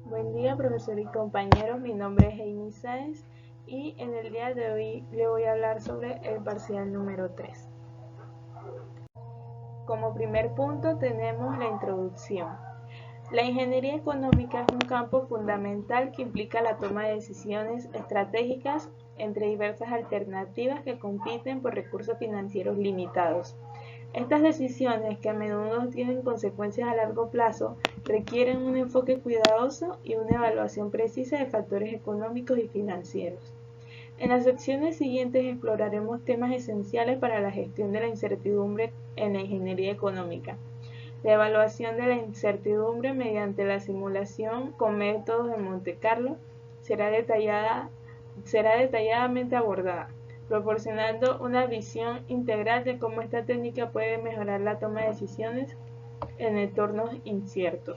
Buen día, profesor y compañeros. Mi nombre es Amy Sáenz y en el día de hoy le voy a hablar sobre el parcial número 3. Como primer punto tenemos la introducción. La ingeniería económica es un campo fundamental que implica la toma de decisiones estratégicas entre diversas alternativas que compiten por recursos financieros limitados. Estas decisiones, que a menudo tienen consecuencias a largo plazo, requieren un enfoque cuidadoso y una evaluación precisa de factores económicos y financieros. En las secciones siguientes exploraremos temas esenciales para la gestión de la incertidumbre en la ingeniería económica. La evaluación de la incertidumbre mediante la simulación con métodos de Monte Carlo será detalladamente abordada, proporcionando una visión integral de cómo esta técnica puede mejorar la toma de decisiones en entornos inciertos.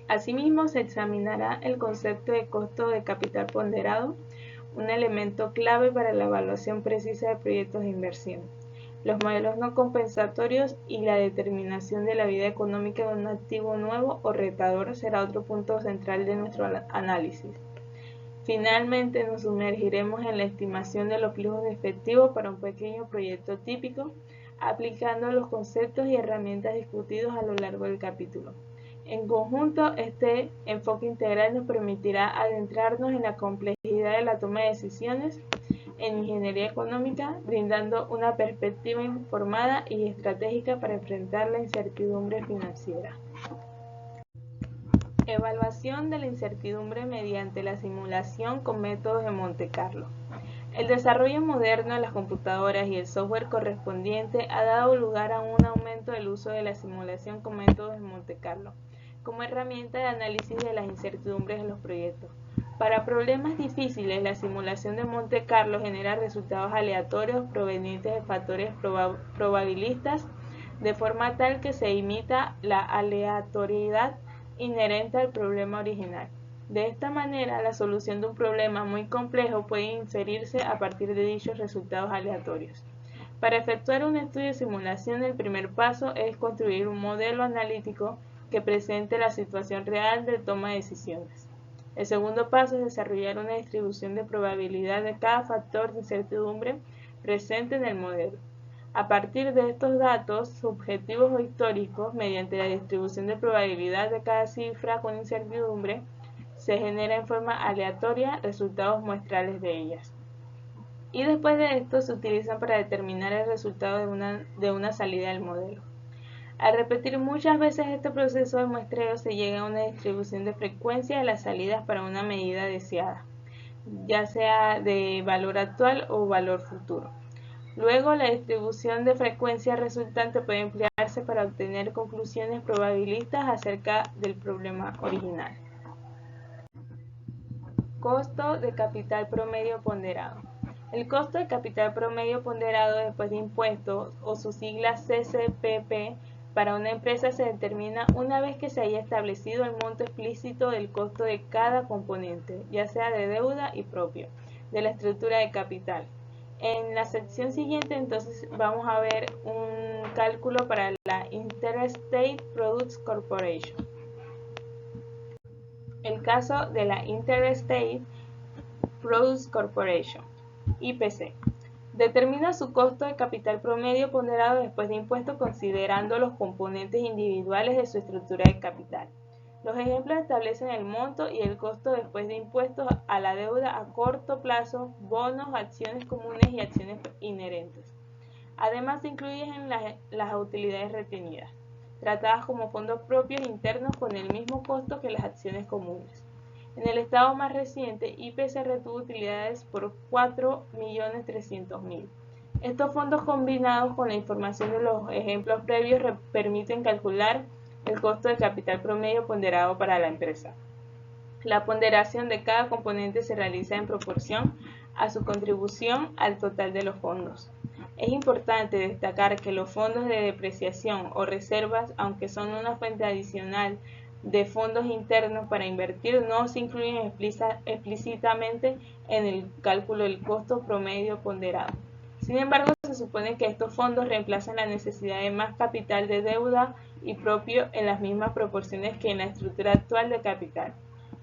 Asimismo, se examinará el concepto de costo de capital ponderado, un elemento clave para la evaluación precisa de proyectos de inversión. Los modelos no compensatorios y la determinación de la vida económica de un activo nuevo o retador será otro punto central de nuestro análisis. Finalmente, nos sumergiremos en la estimación de los flujos de efectivo para un pequeño proyecto típico, aplicando los conceptos y herramientas discutidos a lo largo del capítulo. En conjunto, este enfoque integral nos permitirá adentrarnos en la complejidad de la toma de decisiones en ingeniería económica, brindando una perspectiva informada y estratégica para enfrentar la incertidumbre financiera. Evaluación de la incertidumbre mediante la simulación con métodos de Monte Carlo. El desarrollo moderno de las computadoras y el software correspondiente ha dado lugar a un aumento del uso de la simulación con métodos de Monte Carlo como herramienta de análisis de las incertidumbres de los proyectos. Para problemas difíciles, la simulación de Monte Carlo genera resultados aleatorios provenientes de factores probabilistas, de forma tal que se imita la aleatoriedad inherente al problema original. De esta manera, la solución de un problema muy complejo puede inferirse a partir de dichos resultados aleatorios. Para efectuar un estudio de simulación, el primer paso es construir un modelo analítico que presente la situación real de toma de decisiones. El segundo paso es desarrollar una distribución de probabilidad de cada factor de incertidumbre presente en el modelo. A partir de estos datos subjetivos o históricos, mediante la distribución de probabilidad de cada cifra con incertidumbre, se genera en forma aleatoria resultados muestrales de ellas. Y después de esto se utilizan para determinar el resultado de una salida del modelo. Al repetir muchas veces este proceso de muestreo se llega a una distribución de frecuencia de las salidas para una medida deseada, ya sea de valor actual o valor futuro. Luego, la distribución de frecuencia resultante puede emplearse para obtener conclusiones probabilistas acerca del problema original. Costo de capital promedio ponderado. El costo de capital promedio ponderado después de impuestos, o su sigla CCPP, para una empresa se determina una vez que se haya establecido el monto explícito del costo de cada componente, ya sea de deuda y propio, de la estructura de capital. En la sección siguiente entonces vamos a ver un cálculo para la Interstate Products Corporation. El caso de la Interstate Products Corporation, IPC. Determina su costo de capital promedio ponderado después de impuestos considerando los componentes individuales de su estructura de capital. Los ejemplos establecen el monto y el costo después de impuestos a la deuda a corto plazo, bonos, acciones comunes y acciones inherentes. Además, se incluyen las utilidades retenidas, tratadas como fondos propios internos con el mismo costo que las acciones comunes. En el estado más reciente, IPC retuvo utilidades por 4.300.000. Estos fondos combinados con la información de los ejemplos previos permiten calcular el costo de capital promedio ponderado para la empresa. La ponderación de cada componente se realiza en proporción a su contribución al total de los fondos. Es importante destacar que los fondos de depreciación o reservas, aunque son una fuente adicional de fondos internos para invertir, no se incluyen explícitamente en el cálculo del costo promedio ponderado. Sin embargo, se supone que estos fondos reemplazan la necesidad de más capital de deuda y propio en las mismas proporciones que en la estructura actual de capital.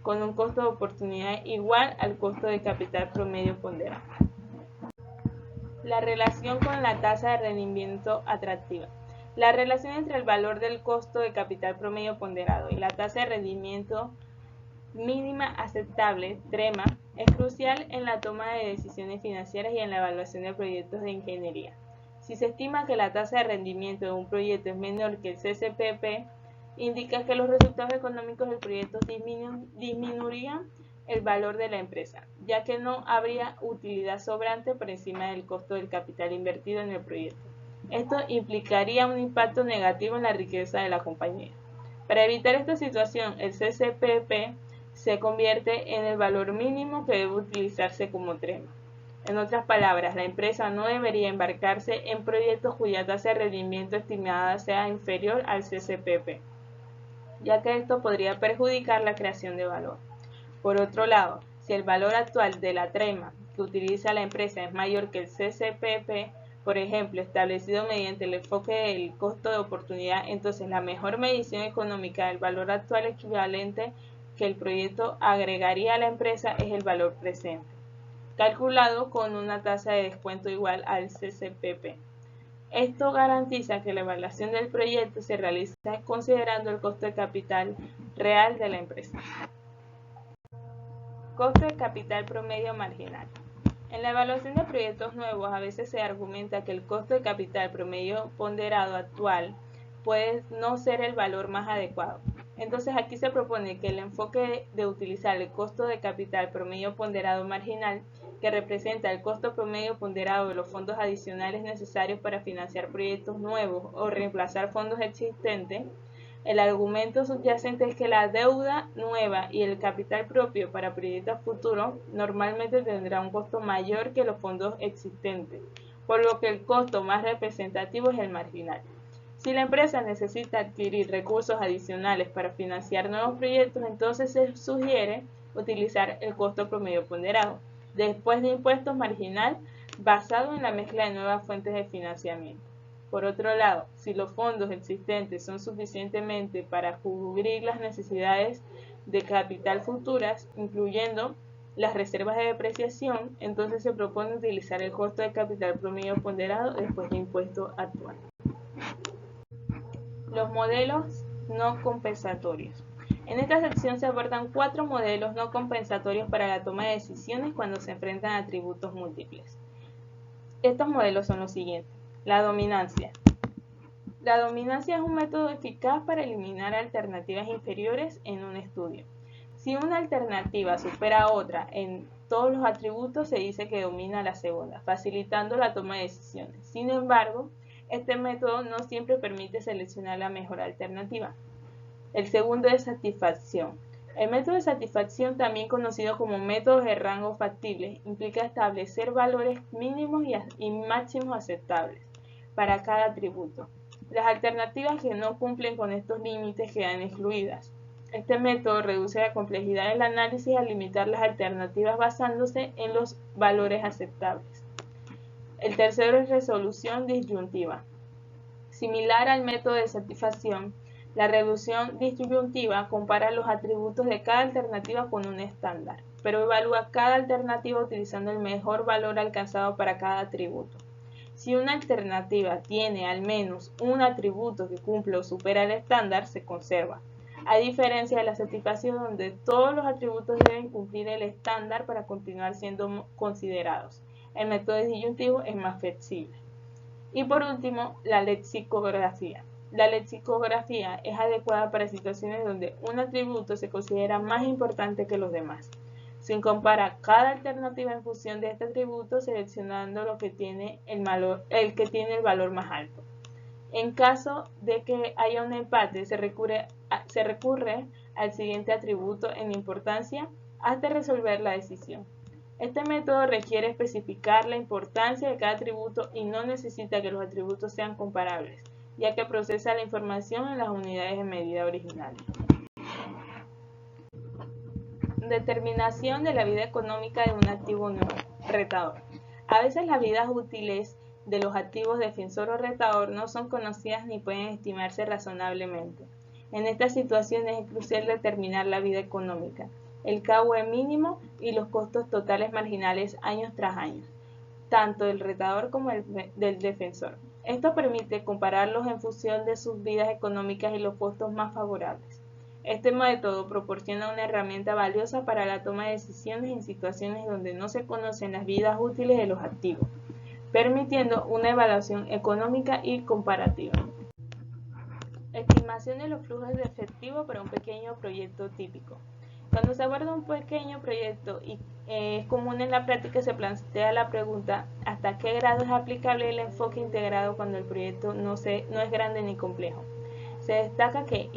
con un costo de oportunidad igual al costo de capital promedio ponderado. La relación con la tasa de rendimiento atractiva. La relación entre el valor del costo de capital promedio ponderado y la tasa de rendimiento mínima aceptable, TREMA, es crucial en la toma de decisiones financieras y en la evaluación de proyectos de ingeniería. Si se estima que la tasa de rendimiento de un proyecto es menor que el CCPP, indica que los resultados económicos del proyecto disminuirían el valor de la empresa, ya que no habría utilidad sobrante por encima del costo del capital invertido en el proyecto. Esto implicaría un impacto negativo en la riqueza de la compañía. Para evitar esta situación, el CCPP se convierte en el valor mínimo que debe utilizarse como TREMA. En otras palabras, la empresa no debería embarcarse en proyectos cuya tasa de rendimiento estimada sea inferior al CCPP, ya que esto podría perjudicar la creación de valor. Por otro lado, si el valor actual de la TREMA que utiliza la empresa es mayor que el CCPP, por ejemplo, establecido mediante el enfoque del costo de oportunidad, entonces la mejor medición económica del valor actual equivalente que el proyecto agregaría a la empresa es el valor presente, calculado con una tasa de descuento igual al CCPP. Esto garantiza que la evaluación del proyecto se realice considerando el costo de capital real de la empresa. Costo de capital promedio marginal. En la evaluación de proyectos nuevos a veces se argumenta que el costo de capital promedio ponderado actual puede no ser el valor más adecuado. Entonces aquí se propone que el enfoque de utilizar el costo de capital promedio ponderado marginal, que representa el costo promedio ponderado de los fondos adicionales necesarios para financiar proyectos nuevos o reemplazar fondos existentes. El argumento subyacente es que la deuda nueva y el capital propio para proyectos futuros normalmente tendrá un costo mayor que los fondos existentes, por lo que el costo más representativo es el marginal. Si la empresa necesita adquirir recursos adicionales para financiar nuevos proyectos, entonces se sugiere utilizar el costo promedio ponderado, después de impuestos marginal, basado en la mezcla de nuevas fuentes de financiamiento. Por otro lado, si los fondos existentes son suficientemente para cubrir las necesidades de capital futuras, incluyendo las reservas de depreciación, entonces se propone utilizar el costo de capital promedio ponderado después de impuesto actual. Los modelos no compensatorios. En esta sección se abordan 4 modelos no compensatorios para la toma de decisiones cuando se enfrentan a atributos múltiples. Estos modelos son los siguientes. La dominancia. La dominancia es un método eficaz para eliminar alternativas inferiores en un estudio. Si una alternativa supera a otra en todos los atributos, se dice que domina la segunda, facilitando la toma de decisiones. Sin embargo, este método no siempre permite seleccionar la mejor alternativa. El segundo es satisfacción. El método de satisfacción, también conocido como método de rango factible, implica establecer valores mínimos y máximos aceptables para cada atributo. Las alternativas que no cumplen con estos límites quedan excluidas. Este método reduce la complejidad del análisis al limitar las alternativas basándose en los valores aceptables. El tercero es resolución disyuntiva. Similar al método de satisfacción, la resolución disyuntiva compara los atributos de cada alternativa con un estándar, pero evalúa cada alternativa utilizando el mejor valor alcanzado para cada atributo. Si una alternativa tiene al menos un atributo que cumple o supera el estándar, se conserva, a diferencia de la satisfacción donde todos los atributos deben cumplir el estándar para continuar siendo considerados. El método disyuntivo es más flexible. Y por último, la lexicografía. La lexicografía es adecuada para situaciones donde un atributo se considera más importante que los demás. Se compara cada alternativa en función de este atributo, seleccionando el que tiene el valor más alto. En caso de que haya un empate, se recurre al siguiente atributo en importancia hasta resolver la decisión. Este método requiere especificar la importancia de cada atributo y no necesita que los atributos sean comparables, ya que procesa la información en las unidades de medida originales. Determinación de la vida económica de un activo nuevo, retador. A veces las vidas útiles de los activos defensor o retador no son conocidas ni pueden estimarse razonablemente. En estas situaciones es crucial determinar la vida económica. el KUE mínimo y los costos totales marginales año tras año, tanto del retador como del defensor. Esto permite compararlos en función de sus vidas económicas y los costos más favorables. Este método proporciona una herramienta valiosa para la toma de decisiones en situaciones donde no se conocen las vidas útiles de los activos, permitiendo una evaluación económica y comparativa. Estimación de los flujos de efectivo para un pequeño proyecto típico. Cuando se aborda un pequeño proyecto y es común en la práctica, se plantea la pregunta ¿hasta qué grado es aplicable el enfoque integrado cuando el proyecto no es grande ni complejo? Se destaca que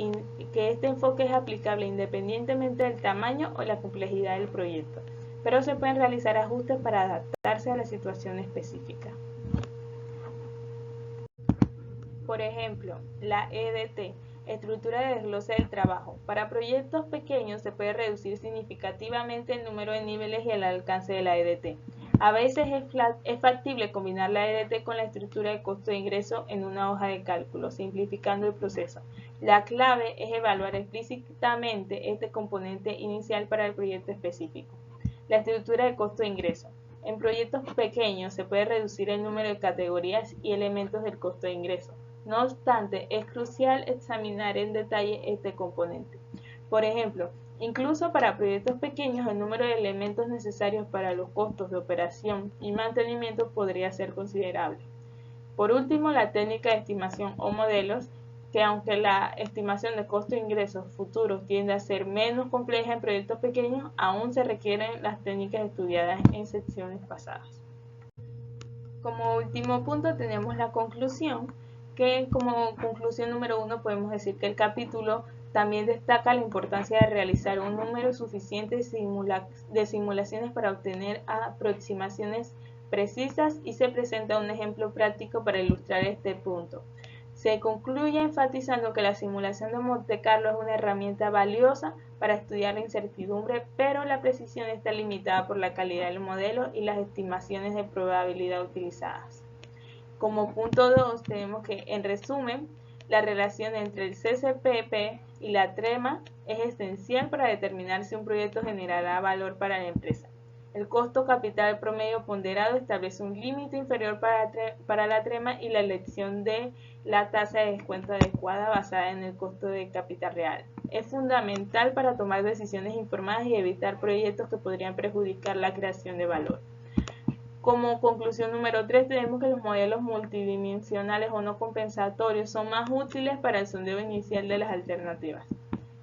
este enfoque es aplicable independientemente del tamaño o la complejidad del proyecto, pero se pueden realizar ajustes para adaptarse a la situación específica. Por ejemplo, la EDT, estructura de desglose del trabajo. Para proyectos pequeños se puede reducir significativamente el número de niveles y el alcance de la EDT. A veces es factible combinar la EDT con la estructura de costo de ingreso en una hoja de cálculo, simplificando el proceso. La clave es evaluar explícitamente este componente inicial para el proyecto específico. La estructura de costo de ingreso. En proyectos pequeños se puede reducir el número de categorías y elementos del costo de ingreso. No obstante, es crucial examinar en detalle este componente. Por ejemplo, incluso para proyectos pequeños, el número de elementos necesarios para los costos de operación y mantenimiento podría ser considerable. Por último, la técnica de estimación o modelos, que aunque la estimación de costo de ingresos futuros tiende a ser menos compleja en proyectos pequeños, aún se requieren las técnicas estudiadas en secciones pasadas. Como último punto tenemos la conclusión, que como conclusión número 1 podemos decir que el capítulo también destaca la importancia de realizar un número suficiente de simulaciones para obtener aproximaciones precisas y se presenta un ejemplo práctico para ilustrar este punto. Se concluye enfatizando que la simulación de Monte Carlo es una herramienta valiosa para estudiar la incertidumbre, pero la precisión está limitada por la calidad del modelo y las estimaciones de probabilidad utilizadas. Como punto 2 tenemos que, en resumen, la relación entre el CCPP y la TREMA es esencial para determinar si un proyecto generará valor para la empresa. El costo capital promedio ponderado establece un límite inferior para la TREMA y la elección de la tasa de descuento adecuada basada en el costo de capital real. Es fundamental para tomar decisiones informadas y evitar proyectos que podrían perjudicar la creación de valor. Como conclusión número 3 tenemos que los modelos multidimensionales o no compensatorios son más útiles para el sondeo inicial de las alternativas.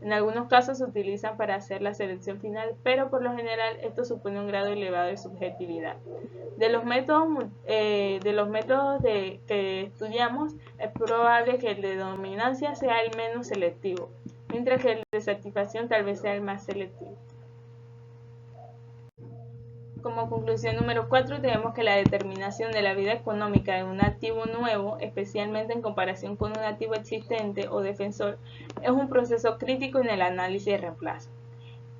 En algunos casos se utilizan para hacer la selección final, pero por lo general esto supone un grado elevado de subjetividad. De los métodos que estudiamos, es probable que el de dominancia sea el menos selectivo, mientras que el de satisfacción tal vez sea el más selectivo. Como conclusión número 4 tenemos que la determinación de la vida económica de un activo nuevo, especialmente en comparación con un activo existente o defensor, es un proceso crítico en el análisis de reemplazo.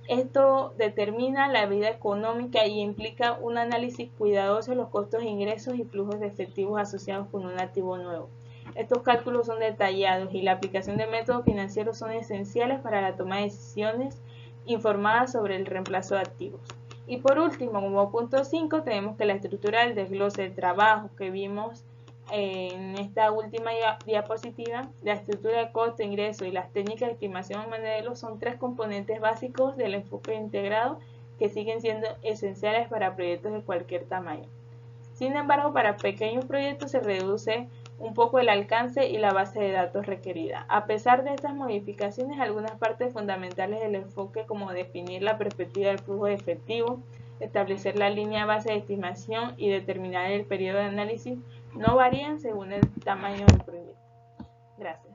Esto determina la vida económica y implica un análisis cuidadoso de los costos, ingresos y flujos de efectivos asociados con un activo nuevo. Estos cálculos son detallados y la aplicación de métodos financieros son esenciales para la toma de decisiones informadas sobre el reemplazo de activos. Y por último, como punto 5, tenemos que la estructura del desglose del trabajo que vimos en esta última diapositiva, la estructura de costo, ingreso y las técnicas de estimación de modelos son 3 componentes básicos del enfoque integrado que siguen siendo esenciales para proyectos de cualquier tamaño. Sin embargo, para pequeños proyectos se reduce un poco el alcance y la base de datos requerida. A pesar de estas modificaciones, algunas partes fundamentales del enfoque, como definir la perspectiva del flujo de efectivo, establecer la línea base de estimación y determinar el periodo de análisis, no varían según el tamaño del proyecto. Gracias.